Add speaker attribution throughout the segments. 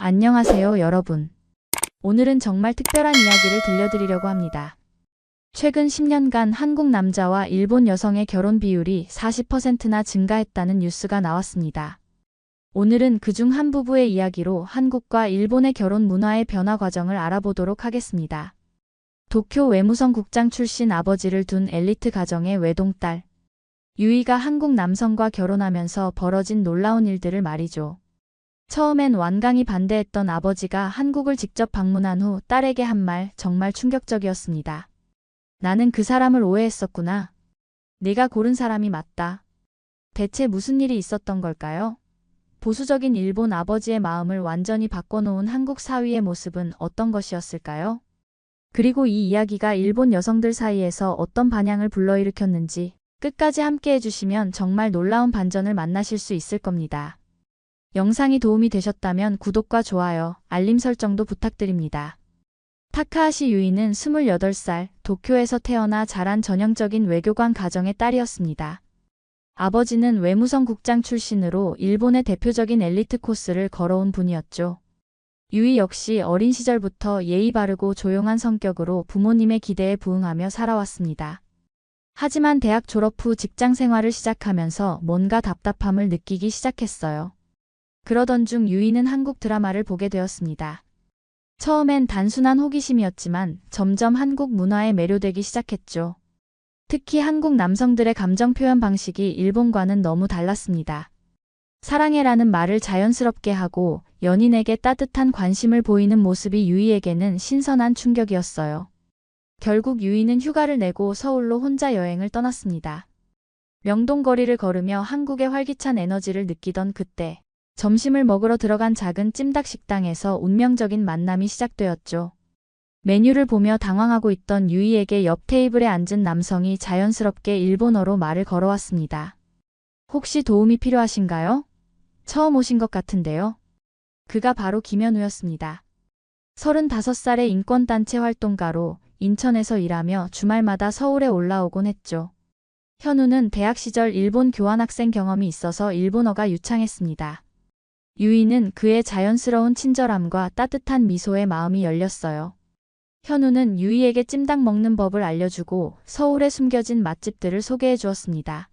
Speaker 1: 안녕하세요, 여러분. 오늘은 정말 특별한 이야기를 들려드리려고 합니다. 최근 10년간 한국 남자와 일본 여성의 결혼 비율이 40%나 증가했다는 뉴스가 나왔습니다. 오늘은 그중 한 부부의 이야기로 한국과 일본의 결혼 문화의 변화 과정을 알아보도록 하겠습니다. 도쿄 외무성 국장 출신 아버지를 둔 엘리트 가정의 외동딸. 유이가 한국 남성과 결혼하면서 벌어진 놀라운 일들을 말이죠. 처음엔 완강히 반대했던 아버지가 한국을 직접 방문한 후 딸에게 한 말 정말 충격적이었습니다. 나는 그 사람을 오해했었구나. 네가 고른 사람이 맞다. 대체 무슨 일이 있었던 걸까요? 보수적인 일본 아버지의 마음을 완전히 바꿔놓은 한국 사위의 모습은 어떤 것이었을까요? 그리고 이 이야기가 일본 여성들 사이에서 어떤 반향을 불러일으켰는지 끝까지 함께 해주시면 정말 놀라운 반전을 만나실 수 있을 겁니다. 영상이 도움이 되셨다면 구독과 좋아요, 알림 설정도 부탁드립니다. 타카하시 유이는 28살, 도쿄에서 태어나 자란 전형적인 외교관 가정의 딸이었습니다. 아버지는 외무성 국장 출신으로 일본의 대표적인 엘리트 코스를 걸어온 분이었죠. 유이 역시 어린 시절부터 예의 바르고 조용한 성격으로 부모님의 기대에 부응하며 살아왔습니다. 하지만 대학 졸업 후 직장 생활을 시작하면서 뭔가 답답함을 느끼기 시작했어요. 그러던 중 유이는 한국 드라마를 보게 되었습니다. 처음엔 단순한 호기심이었지만 점점 한국 문화에 매료되기 시작했죠. 특히 한국 남성들의 감정 표현 방식이 일본과는 너무 달랐습니다. 사랑해라는 말을 자연스럽게 하고 연인에게 따뜻한 관심을 보이는 모습이 유이에게는 신선한 충격이었어요. 결국 유이는 휴가를 내고 서울로 혼자 여행을 떠났습니다. 명동거리를 걸으며 한국의 활기찬 에너지를 느끼던 그때, 점심을 먹으러 들어간 작은 찜닭 식당에서 운명적인 만남이 시작되었죠. 메뉴를 보며 당황하고 있던 유이에게 옆 테이블에 앉은 남성이 자연스럽게 일본어로 말을 걸어왔습니다. 혹시 도움이 필요하신가요? 처음 오신 것 같은데요. 그가 바로 김현우였습니다. 35살의 인권단체 활동가로 인천에서 일하며 주말마다 서울에 올라오곤 했죠. 현우는 대학 시절 일본 교환학생 경험이 있어서 일본어가 유창했습니다. 유이는 그의 자연스러운 친절함과 따뜻한 미소에 마음이 열렸어요. 현우는 유이에게 찜닭 먹는 법을 알려주고 서울에 숨겨진 맛집들을 소개해 주었습니다.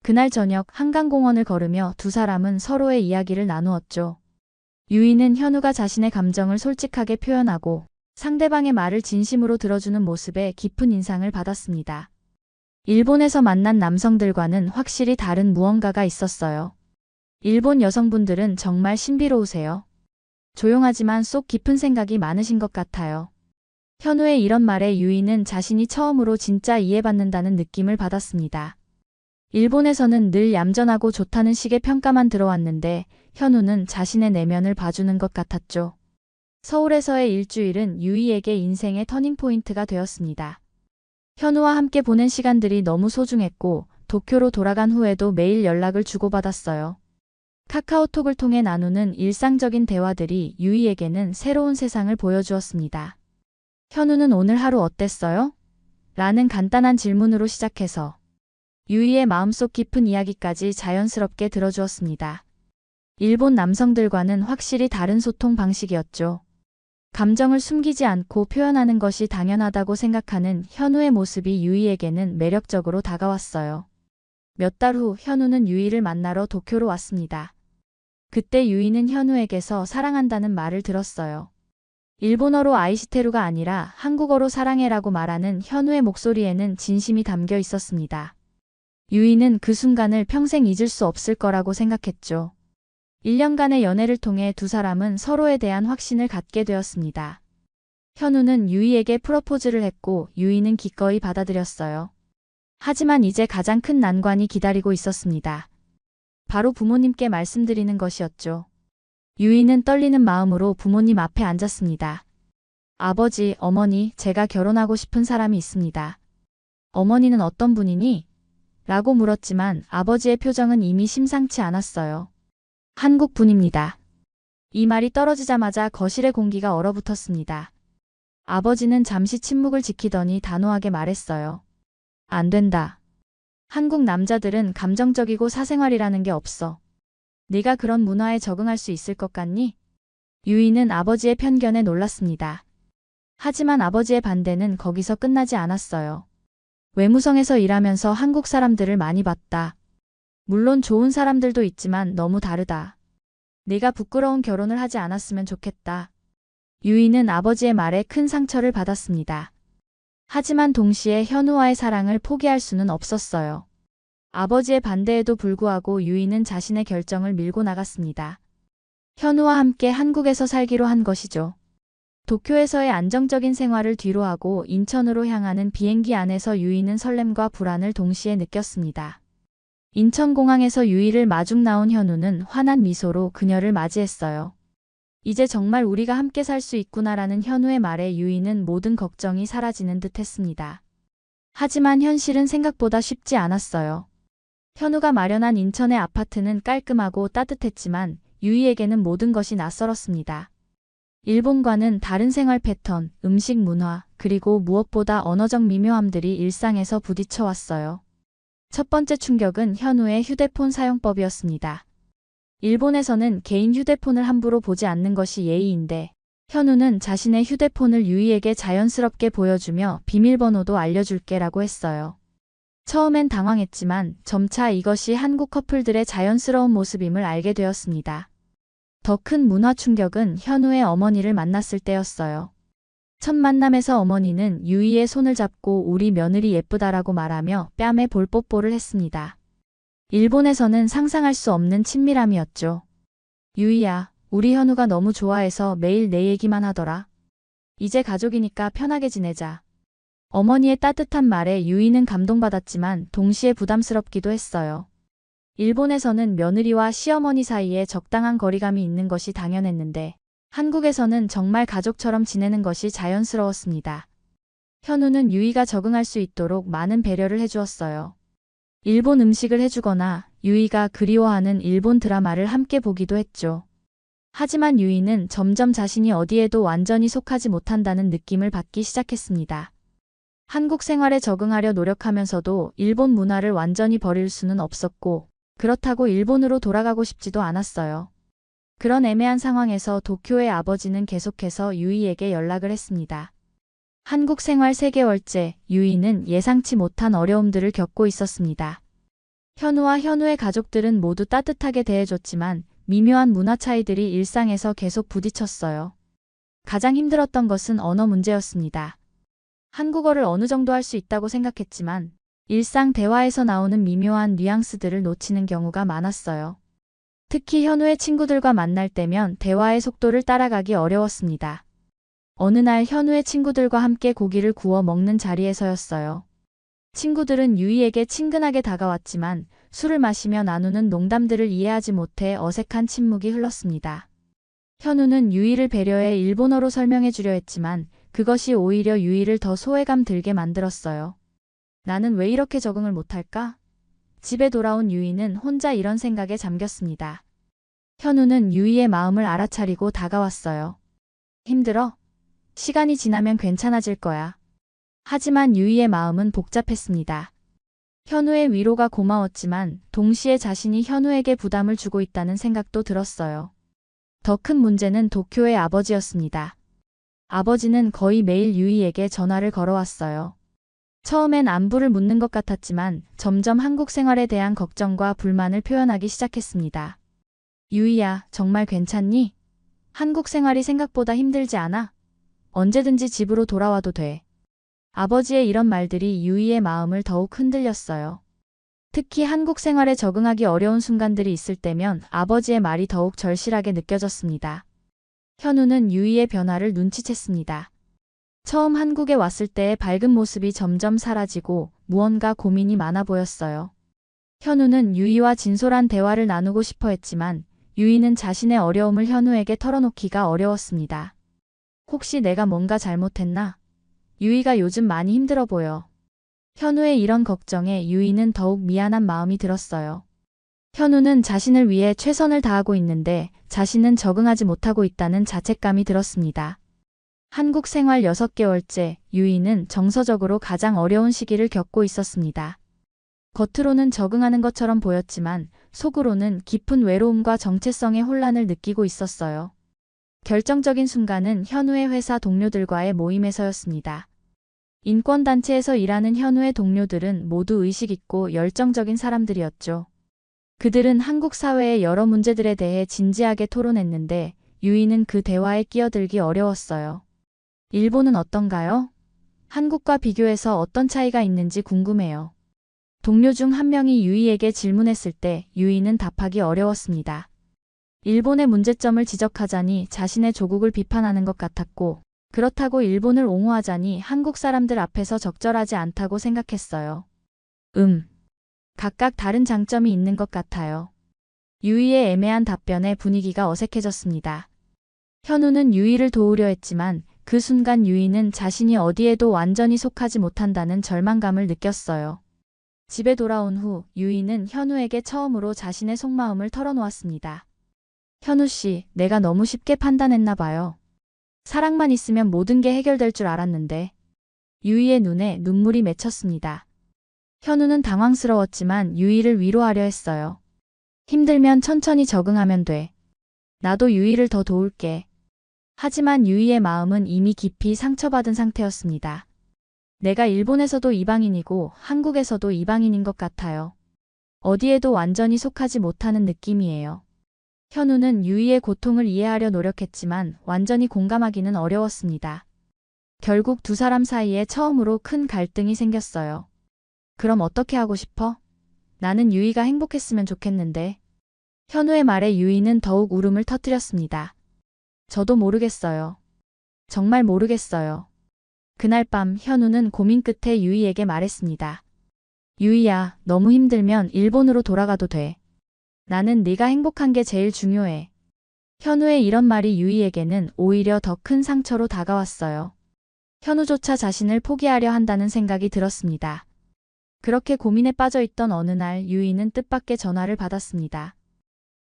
Speaker 1: 그날 저녁 한강공원을 걸으며 두 사람은 서로의 이야기를 나누었죠. 유이는 현우가 자신의 감정을 솔직하게 표현하고 상대방의 말을 진심으로 들어주는 모습에 깊은 인상을 받았습니다. 일본에서 만난 남성들과는 확실히 다른 무언가가 있었어요. 일본 여성분들은 정말 신비로우세요. 조용하지만 속 깊은 생각이 많으신 것 같아요. 현우의 이런 말에 유이는 자신이 처음으로 진짜 이해받는다는 느낌을 받았습니다. 일본에서는 늘 얌전하고 좋다는 식의 평가만 들어왔는데 현우는 자신의 내면을 봐주는 것 같았죠. 서울에서의 일주일은 유이에게 인생의 터닝포인트가 되었습니다. 현우와 함께 보낸 시간들이 너무 소중했고 도쿄로 돌아간 후에도 매일 연락을 주고받았어요. 카카오톡을 통해 나누는 일상적인 대화들이 유이에게는 새로운 세상을 보여주었습니다. 현우는 오늘 하루 어땠어요? 라는 간단한 질문으로 시작해서 유이의 마음속 깊은 이야기까지 자연스럽게 들어주었습니다. 일본 남성들과는 확실히 다른 소통 방식이었죠. 감정을 숨기지 않고 표현하는 것이 당연하다고 생각하는 현우의 모습이 유이에게는 매력적으로 다가왔어요. 몇 달 후 현우는 유이를 만나러 도쿄로 왔습니다. 그때 유이는 현우에게서 사랑한다는 말을 들었어요. 일본어로 아이시테루가 아니라 한국어로 사랑해라고 말하는 현우의 목소리에는 진심이 담겨 있었습니다. 유이는 그 순간을 평생 잊을 수 없을 거라고 생각했죠. 1년간의 연애를 통해 두 사람은 서로에 대한 확신을 갖게 되었습니다. 현우는 유이에게 프로포즈를 했고 유이는 기꺼이 받아들였어요. 하지만 이제 가장 큰 난관이 기다리고 있었습니다. 바로 부모님께 말씀드리는 것이었죠. 유이는 떨리는 마음으로 부모님 앞에 앉았습니다. 아버지, 어머니, 제가 결혼하고 싶은 사람이 있습니다. 어머니는 어떤 분이니? 라고 물었지만 아버지의 표정은 이미 심상치 않았어요. 한국 분입니다. 이 말이 떨어지자마자 거실의 공기가 얼어붙었습니다. 아버지는 잠시 침묵을 지키더니 단호하게 말했어요. 안 된다. 한국 남자들은 감정적이고 사생활이라는 게 없어. 네가 그런 문화에 적응할 수 있을 것 같니? 유이는 아버지의 편견에 놀랐습니다. 하지만 아버지의 반대는 거기서 끝나지 않았어요. 외무성에서 일하면서 한국 사람들을 많이 봤다. 물론 좋은 사람들도 있지만 너무 다르다. 네가 부끄러운 결혼을 하지 않았으면 좋겠다. 유이는 아버지의 말에 큰 상처를 받았습니다. 하지만 동시에 현우와의 사랑을 포기할 수는 없었어요. 아버지의 반대에도 불구하고 유이는 자신의 결정을 밀고 나갔습니다. 현우와 함께 한국에서 살기로 한 것이죠. 도쿄에서의 안정적인 생활을 뒤로하고 인천으로 향하는 비행기 안에서 유이는 설렘과 불안을 동시에 느꼈습니다. 인천공항에서 유이를 마중 나온 현우는 환한 미소로 그녀를 맞이했어요. 이제 정말 우리가 함께 살 수 있구나라는 현우의 말에 유이는 모든 걱정이 사라지는 듯 했습니다. 하지만 현실은 생각보다 쉽지 않았어요. 현우가 마련한 인천의 아파트는 깔끔하고 따뜻했지만 유이에게는 모든 것이 낯설었습니다. 일본과는 다른 생활 패턴, 음식 문화, 그리고 무엇보다 언어적 미묘함들이 일상에서 부딪혀 왔어요. 첫 번째 충격은 현우의 휴대폰 사용법이었습니다. 일본에서는 개인 휴대폰을 함부로 보지 않는 것이 예의인데 현우는 자신의 휴대폰을 유이에게 자연스럽게 보여주며 비밀번호도 알려줄게라고 했어요. 처음엔 당황했지만 점차 이것이 한국 커플들의 자연스러운 모습임을 알게 되었습니다. 더 큰 문화 충격은 현우의 어머니를 만났을 때였어요. 첫 만남에서 어머니는 유이의 손을 잡고 우리 며느리 예쁘다라고 말하며 뺨에 볼뽀뽀를 했습니다. 일본에서는 상상할 수 없는 친밀함이었죠. 유이야, 우리 현우가 너무 좋아해서 매일 내 얘기만 하더라. 이제 가족이니까 편하게 지내자. 어머니의 따뜻한 말에 유이는 감동받았지만 동시에 부담스럽기도 했어요. 일본에서는 며느리와 시어머니 사이에 적당한 거리감이 있는 것이 당연했는데 한국에서는 정말 가족처럼 지내는 것이 자연스러웠습니다. 현우는 유이가 적응할 수 있도록 많은 배려를 해주었어요. 일본 음식을 해주거나 유이가 그리워하는 일본 드라마를 함께 보기도 했죠. 하지만 유이는 점점 자신이 어디에도 완전히 속하지 못한다는 느낌을 받기 시작했습니다. 한국 생활에 적응하려 노력하면서도 일본 문화를 완전히 버릴 수는 없었고 그렇다고 일본으로 돌아가고 싶지도 않았어요. 그런 애매한 상황에서 도쿄의 아버지는 계속해서 유이에게 연락을 했습니다. 한국 생활 3개월째 유이는 예상치 못한 어려움들을 겪고 있었습니다. 현우와 현우의 가족들은 모두 따뜻하게 대해줬지만 미묘한 문화 차이들이 일상에서 계속 부딪혔어요. 가장 힘들었던 것은 언어 문제였습니다. 한국어를 어느 정도 할 수 있다고 생각했지만 일상 대화에서 나오는 미묘한 뉘앙스들을 놓치는 경우가 많았어요. 특히 현우의 친구들과 만날 때면 대화의 속도를 따라가기 어려웠습니다. 어느 날 현우의 친구들과 함께 고기를 구워 먹는 자리에서였어요. 친구들은 유이에게 친근하게 다가왔지만 술을 마시며 나누는 농담들을 이해하지 못해 어색한 침묵이 흘렀습니다. 현우는 유이를 배려해 일본어로 설명해 주려 했지만 그것이 오히려 유이를 더 소외감 들게 만들었어요. 나는 왜 이렇게 적응을 못할까? 집에 돌아온 유이는 혼자 이런 생각에 잠겼습니다. 현우는 유이의 마음을 알아차리고 다가왔어요. 힘들어? 시간이 지나면 괜찮아질 거야. 하지만 유이의 마음은 복잡했습니다. 현우의 위로가 고마웠지만 동시에 자신이 현우에게 부담을 주고 있다는 생각도 들었어요. 더 큰 문제는 도쿄의 아버지였습니다. 아버지는 거의 매일 유이에게 전화를 걸어왔어요. 처음엔 안부를 묻는 것 같았지만 점점 한국 생활에 대한 걱정과 불만을 표현하기 시작했습니다. 유이야, 정말 괜찮니? 한국 생활이 생각보다 힘들지 않아? 언제든지 집으로 돌아와도 돼. 아버지의 이런 말들이 유이의 마음을 더욱 흔들렸어요. 특히 한국 생활에 적응하기 어려운 순간들이 있을 때면 아버지의 말이 더욱 절실하게 느껴졌습니다. 현우는 유이의 변화를 눈치챘습니다. 처음 한국에 왔을 때의 밝은 모습이 점점 사라지고 무언가 고민이 많아 보였어요. 현우는 유이와 진솔한 대화를 나누고 싶어 했지만 유이는 자신의 어려움을 현우에게 털어놓기가 어려웠습니다. 혹시 내가 뭔가 잘못했나? 유이가 요즘 많이 힘들어 보여. 현우의 이런 걱정에 유이는 더욱 미안한 마음이 들었어요. 현우는 자신을 위해 최선을 다하고 있는데 자신은 적응하지 못하고 있다는 자책감이 들었습니다. 한국 생활 6개월째 유이는 정서적으로 가장 어려운 시기를 겪고 있었습니다. 겉으로는 적응하는 것처럼 보였지만 속으로는 깊은 외로움과 정체성의 혼란을 느끼고 있었어요. 결정적인 순간은 현우의 회사 동료들과의 모임에서였습니다. 인권단체에서 일하는 현우의 동료들은 모두 의식 있고 열정적인 사람들이었죠. 그들은 한국 사회의 여러 문제들에 대해 진지하게 토론했는데 유이는 그 대화에 끼어들기 어려웠어요. 일본은 어떤가요? 한국과 비교해서 어떤 차이가 있는지 궁금해요. 동료 중 한 명이 유이에게 질문했을 때 유이는 답하기 어려웠습니다. 일본의 문제점을 지적하자니 자신의 조국을 비판하는 것 같았고, 그렇다고 일본을 옹호하자니 한국 사람들 앞에서 적절하지 않다고 생각했어요. 각각 다른 장점이 있는 것 같아요. 유이의 애매한 답변에 분위기가 어색해졌습니다. 현우는 유이를 도우려 했지만 그 순간 유이는 자신이 어디에도 완전히 속하지 못한다는 절망감을 느꼈어요. 집에 돌아온 후 유이는 현우에게 처음으로 자신의 속마음을 털어놓았습니다. 현우 씨, 내가 너무 쉽게 판단했나 봐요. 사랑만 있으면 모든 게 해결될 줄 알았는데. 유이의 눈에 눈물이 맺혔습니다. 현우는 당황스러웠지만 유이를 위로하려 했어요. 힘들면 천천히 적응하면 돼. 나도 유이를 더 도울게. 하지만 유이의 마음은 이미 깊이 상처받은 상태였습니다. 내가 일본에서도 이방인이고 한국에서도 이방인인 것 같아요. 어디에도 완전히 속하지 못하는 느낌이에요. 현우는 유이의 고통을 이해하려 노력했지만 완전히 공감하기는 어려웠습니다. 결국 두 사람 사이에 처음으로 큰 갈등이 생겼어요. 그럼 어떻게 하고 싶어? 나는 유이가 행복했으면 좋겠는데. 현우의 말에 유이는 더욱 울음을 터뜨렸습니다. 저도 모르겠어요. 정말 모르겠어요. 그날 밤 현우는 고민 끝에 유이에게 말했습니다. 유이야, 너무 힘들면 일본으로 돌아가도 돼. 나는 네가 행복한 게 제일 중요해. 현우의 이런 말이 유이에게는 오히려 더 큰 상처로 다가왔어요. 현우조차 자신을 포기하려 한다는 생각이 들었습니다. 그렇게 고민에 빠져있던 어느 날 유이는 뜻밖의 전화를 받았습니다.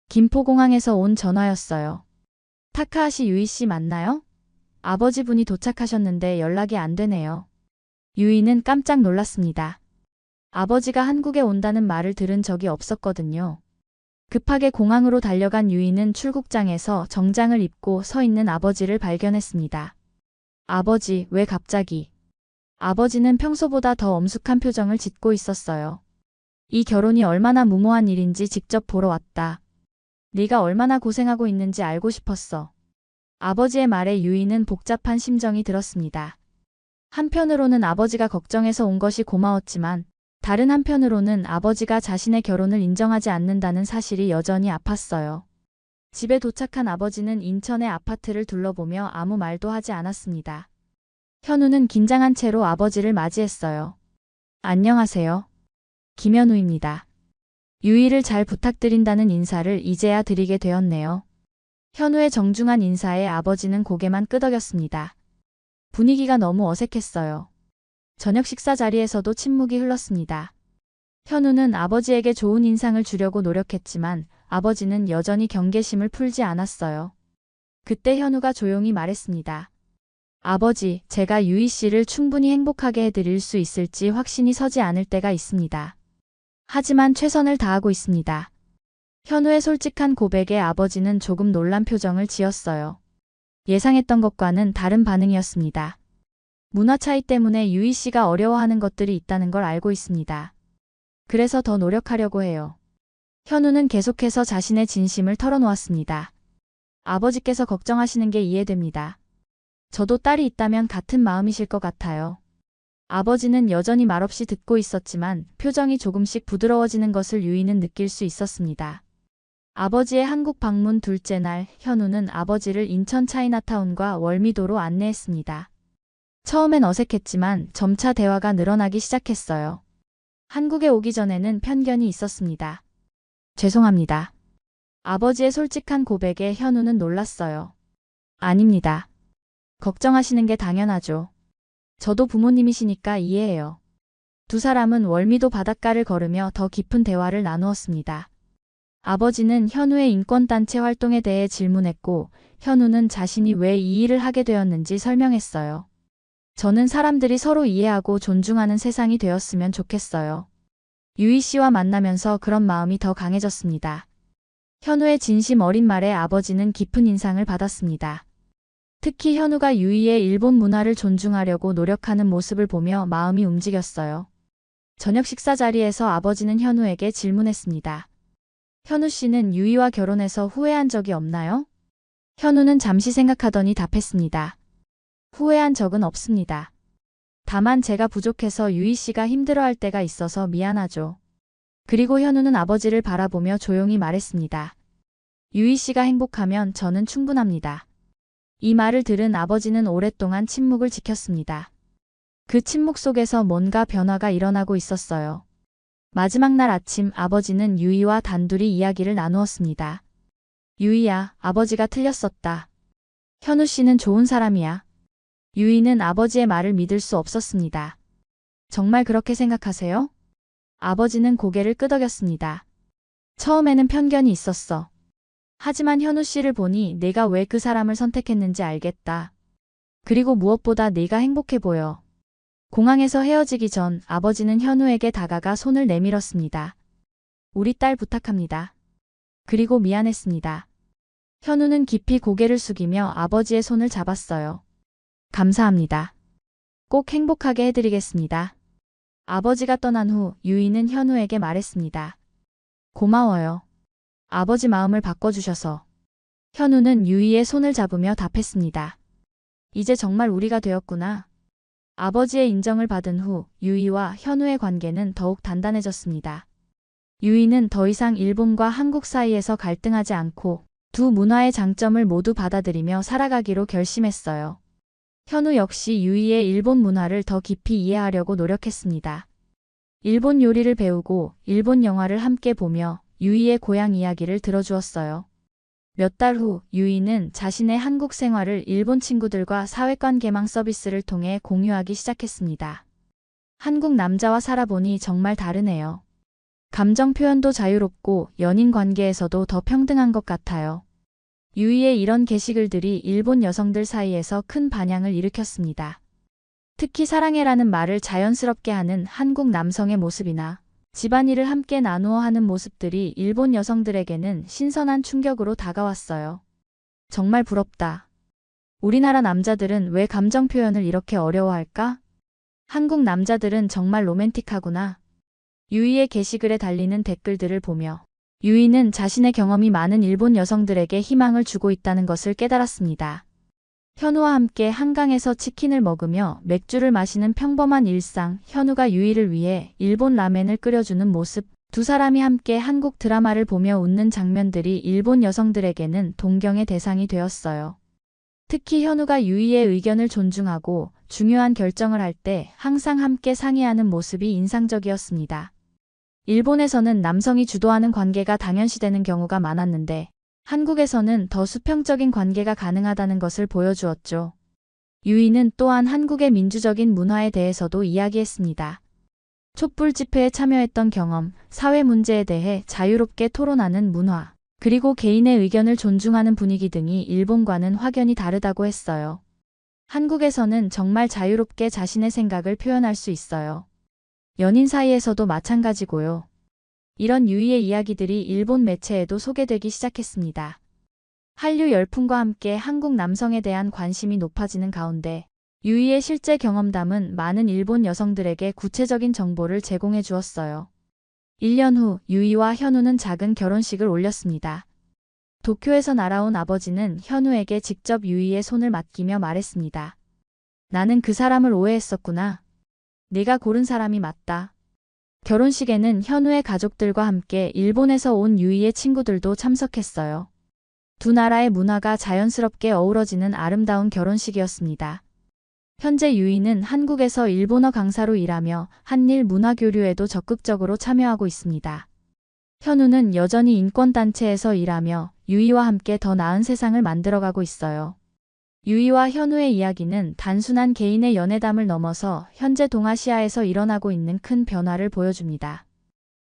Speaker 1: 김포공항에서 온 전화였어요. 타카하시 유이 씨 맞나요? 아버지분이 도착하셨는데 연락이 안 되네요. 유이는 깜짝 놀랐습니다. 아버지가 한국에 온다는 말을 들은 적이 없었거든요. 급하게 공항으로 달려간 유이는 출국장에서 정장을 입고 서 있는 아버지를 발견했습니다. 아버지, 왜 갑자기? 아버지는 평소보다 더 엄숙한 표정을 짓고 있었어요. 이 결혼이 얼마나 무모한 일인지 직접 보러 왔다. 네가 얼마나 고생하고 있는지 알고 싶었어. 아버지의 말에 유이는 복잡한 심정이 들었습니다. 한편으로는 아버지가 걱정해서 온 것이 고마웠지만 다른 한편으로는 아버지가 자신의 결혼을 인정하지 않는다는 사실이 여전히 아팠어요. 집에 도착한 아버지는 인천의 아파트를 둘러보며 아무 말도 하지 않았습니다. 현우는 긴장한 채로 아버지를 맞이했어요. 안녕하세요. 김현우입니다. 유이를 잘 부탁드린다는 인사를 이제야 드리게 되었네요. 현우의 정중한 인사에 아버지는 고개만 끄덕였습니다. 분위기가 너무 어색했어요. 저녁 식사 자리에서도 침묵이 흘렀습니다. 현우는 아버지에게 좋은 인상을 주려고 노력했지만 아버지는 여전히 경계심을 풀지 않았어요. 그때 현우가 조용히 말했습니다. 아버지, 제가 유이 씨를 충분히 행복하게 해드릴 수 있을지 확신이 서지 않을 때가 있습니다. 하지만 최선을 다하고 있습니다. 현우의 솔직한 고백에 아버지는 조금 놀란 표정을 지었어요. 예상했던 것과는 다른 반응이었습니다. 문화 차이 때문에 유이 씨가 어려워하는 것들이 있다는 걸 알고 있습니다. 그래서 더 노력하려고 해요. 현우는 계속해서 자신의 진심을 털어놓았습니다. 아버지께서 걱정하시는 게 이해됩니다. 저도 딸이 있다면 같은 마음이실 것 같아요. 아버지는 여전히 말없이 듣고 있었지만 표정이 조금씩 부드러워지는 것을 유이는 느낄 수 있었습니다. 아버지의 한국 방문 둘째 날, 현우는 아버지를 인천 차이나타운과 월미도로 안내했습니다. 처음엔 어색했지만 점차 대화가 늘어나기 시작했어요. 한국에 오기 전에는 편견이 있었습니다. 죄송합니다. 아버지의 솔직한 고백에 현우는 놀랐어요. 아닙니다. 걱정하시는 게 당연하죠. 저도 부모님이시니까 이해해요. 두 사람은 월미도 바닷가를 걸으며 더 깊은 대화를 나누었습니다. 아버지는 현우의 인권단체 활동에 대해 질문했고 현우는 자신이 왜 이 일을 하게 되었는지 설명했어요. 저는 사람들이 서로 이해하고 존중하는 세상이 되었으면 좋겠어요. 유이 씨와 만나면서 그런 마음이 더 강해졌습니다. 현우의 진심 어린 말에 아버지는 깊은 인상을 받았습니다. 특히 현우가 유이의 일본 문화를 존중하려고 노력하는 모습을 보며 마음이 움직였어요. 저녁 식사 자리에서 아버지는 현우에게 질문했습니다. 현우 씨는 유이와 결혼해서 후회한 적이 없나요? 현우는 잠시 생각하더니 답했습니다. 후회한 적은 없습니다. 다만 제가 부족해서 유이 씨가 힘들어할 때가 있어서 미안하죠. 그리고 현우는 아버지를 바라보며 조용히 말했습니다. 유이 씨가 행복하면 저는 충분합니다. 이 말을 들은 아버지는 오랫동안 침묵을 지켰습니다. 그 침묵 속에서 뭔가 변화가 일어나고 있었어요. 마지막 날 아침 아버지는 유이와 단둘이 이야기를 나누었습니다. 유이야, 아버지가 틀렸었다. 현우 씨는 좋은 사람이야. 유이는 아버지의 말을 믿을 수 없었습니다. 정말 그렇게 생각하세요? 아버지는 고개를 끄덕였습니다. 처음에는 편견이 있었어. 하지만 현우 씨를 보니 내가 왜 그 사람을 선택했는지 알겠다. 그리고 무엇보다 네가 행복해 보여. 공항에서 헤어지기 전 아버지는 현우에게 다가가 손을 내밀었습니다. 우리 딸 부탁합니다. 그리고 미안했습니다. 현우는 깊이 고개를 숙이며 아버지의 손을 잡았어요. 감사합니다. 꼭 행복하게 해드리겠습니다. 아버지가 떠난 후 유이는 현우에게 말했습니다. 고마워요. 아버지 마음을 바꿔주셔서. 현우는 유이의 손을 잡으며 답했습니다. 이제 정말 우리가 되었구나. 아버지의 인정을 받은 후 유이와 현우의 관계는 더욱 단단해졌습니다. 유이는 더 이상 일본과 한국 사이에서 갈등하지 않고 두 문화의 장점을 모두 받아들이며 살아가기로 결심했어요. 현우 역시 유이의 일본 문화를 더 깊이 이해하려고 노력했습니다. 일본 요리를 배우고 일본 영화를 함께 보며 유이의 고향 이야기를 들어주었어요. 몇 달 후 유이는 자신의 한국 생활을 일본 친구들과 사회관 개망 서비스를 통해 공유하기 시작했습니다. 한국 남자와 살아보니 정말 다르네요. 감정 표현도 자유롭고 연인 관계에서도 더 평등한 것 같아요. 유이의 이런 게시글들이 일본 여성들 사이에서 큰 반향을 일으켰습니다. 특히 사랑해라는 말을 자연스럽게 하는 한국 남성의 모습이나 집안일을 함께 나누어 하는 모습들이 일본 여성들에게는 신선한 충격으로 다가왔어요. 정말 부럽다. 우리나라 남자들은 왜 감정 표현을 이렇게 어려워할까? 한국 남자들은 정말 로맨틱하구나. 유이의 게시글에 달리는 댓글들을 보며 유이는 자신의 경험이 많은 일본 여성들에게 희망을 주고 있다는 것을 깨달았습니다. 현우와 함께 한강에서 치킨을 먹으며 맥주를 마시는 평범한 일상, 현우가 유이를 위해 일본 라멘을 끓여주는 모습, 두 사람이 함께 한국 드라마를 보며 웃는 장면들이 일본 여성들에게는 동경의 대상이 되었어요. 특히 현우가 유이의 의견을 존중하고 중요한 결정을 할 때 항상 함께 상의하는 모습이 인상적이었습니다. 일본에서는 남성이 주도하는 관계가 당연시되는 경우가 많았는데 한국에서는 더 수평적인 관계가 가능하다는 것을 보여주었죠. 유이는 또한 한국의 민주적인 문화에 대해서도 이야기했습니다. 촛불 집회에 참여했던 경험, 사회 문제에 대해 자유롭게 토론하는 문화, 그리고 개인의 의견을 존중하는 분위기 등이 일본과는 확연히 다르다고 했어요. 한국에서는 정말 자유롭게 자신의 생각을 표현할 수 있어요. 연인 사이에서도 마찬가지고요. 이런 유이의 이야기들이 일본 매체에도 소개되기 시작했습니다. 한류 열풍과 함께 한국 남성에 대한 관심이 높아지는 가운데 유이의 실제 경험담은 많은 일본 여성들에게 구체적인 정보를 제공해 주었어요. 1년 후 유이와 현우는 작은 결혼식을 올렸습니다. 도쿄에서 날아온 아버지는 현우에게 직접 유이의 손을 맡기며 말했습니다. 나는 그 사람을 오해했었구나. 네가 고른 사람이 맞다. 결혼식에는 현우의 가족들과 함께 일본에서 온 유이의 친구들도 참석했어요. 두 나라의 문화가 자연스럽게 어우러지는 아름다운 결혼식이었습니다. 현재 유이는 한국에서 일본어 강사로 일하며 한일 문화 교류에도 적극적으로 참여하고 있습니다. 현우는 여전히 인권단체에서 일하며 유이와 함께 더 나은 세상을 만들어가고 있어요. 유이와 현우의 이야기는 단순한 개인의 연애담을 넘어서 현재 동아시아에서 일어나고 있는 큰 변화를 보여줍니다.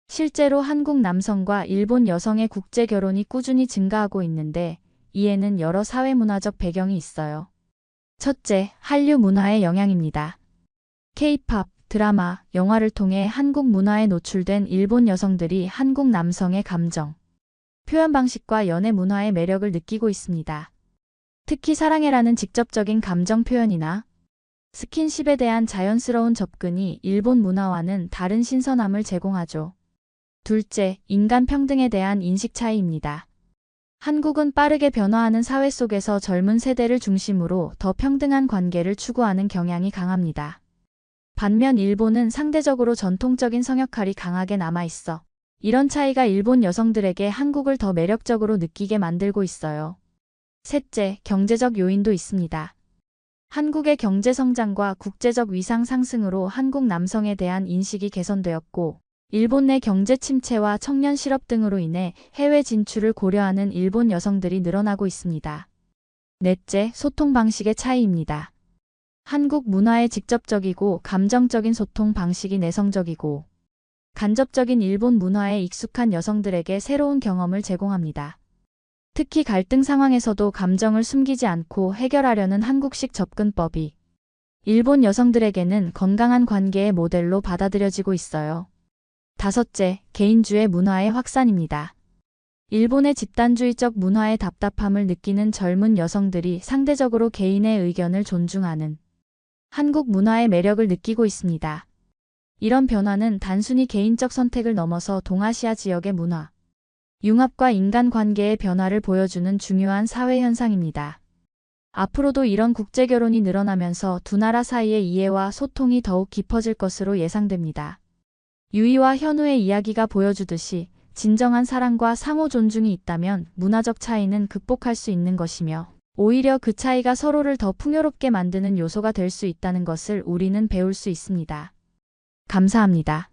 Speaker 1: 실제로 한국 남성과 일본 여성의 국제 결혼이 꾸준히 증가하고 있는데 이에는 여러 사회문화적 배경이 있어요. 첫째, 한류 문화의 영향입니다. K-팝, 드라마, 영화를 통해 한국 문화에 노출된 일본 여성들이 한국 남성의 감정, 표현 방식과 연애 문화의 매력을 느끼고 있습니다. 특히 사랑해라는 직접적인 감정 표현이나 스킨십에 대한 자연스러운 접근이 일본 문화와는 다른 신선함을 제공하죠. 둘째, 인간 평등에 대한 인식 차이입니다. 한국은 빠르게 변화하는 사회 속에서 젊은 세대를 중심으로 더 평등한 관계를 추구하는 경향이 강합니다. 반면 일본은 상대적으로 전통적인 성역할이 강하게 남아있어 이런 차이가 일본 여성들에게 한국을 더 매력적으로 느끼게 만들고 있어요. 셋째, 경제적 요인도 있습니다. 한국의 경제 성장과 국제적 위상 상승으로 한국 남성에 대한 인식이 개선되었고, 일본 내 경제 침체와 청년 실업 등으로 인해 해외 진출을 고려하는 일본 여성들이 늘어나고 있습니다. 넷째, 소통 방식의 차이입니다. 한국 문화의 직접적이고 감정적인 소통 방식이 내성적이고, 간접적인 일본 문화에 익숙한 여성들에게 새로운 경험을 제공합니다. 특히 갈등 상황에서도 감정을 숨기지 않고 해결하려는 한국식 접근법이 일본 여성들에게는 건강한 관계의 모델로 받아들여지고 있어요. 다섯째, 개인주의 문화의 확산입니다. 일본의 집단주의적 문화의 답답함을 느끼는 젊은 여성들이 상대적으로 개인의 의견을 존중하는 한국 문화의 매력을 느끼고 있습니다. 이런 변화는 단순히 개인적 선택을 넘어서 동아시아 지역의 문화, 융합과 인간관계의 변화를 보여주는 중요한 사회 현상입니다. 앞으로도 이런 국제결혼이 늘어나면서 두 나라 사이의 이해와 소통이 더욱 깊어질 것으로 예상됩니다. 유이와 현우의 이야기가 보여주듯이 진정한 사랑과 상호 존중이 있다면 문화적 차이는 극복할 수 있는 것이며 오히려 그 차이가 서로를 더 풍요롭게 만드는 요소가 될 수 있다는 것을 우리는 배울 수 있습니다. 감사합니다.